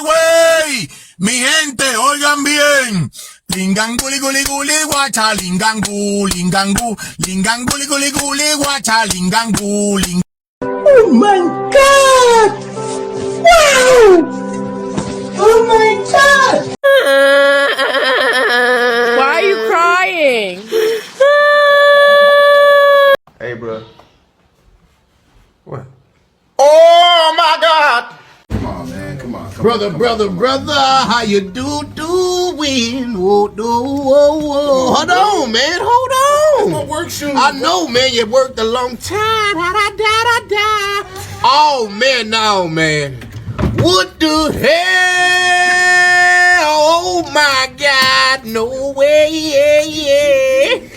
Wey. Mi gente, oigan bien. Lingan guli guli guli guacha, lingan gu, guli guli guacha, lingan gu, Oh my God! Wow! Oh my God! Why are you crying? Hey, bro. What? Oh my God! Come on, man. Come on. Brother, how you doing? Whoa. Hold on, man. Hold on. My work shoes. I know, man. You worked a long time. Da. Oh, man, no, man. What the hell? Oh, my God. No way.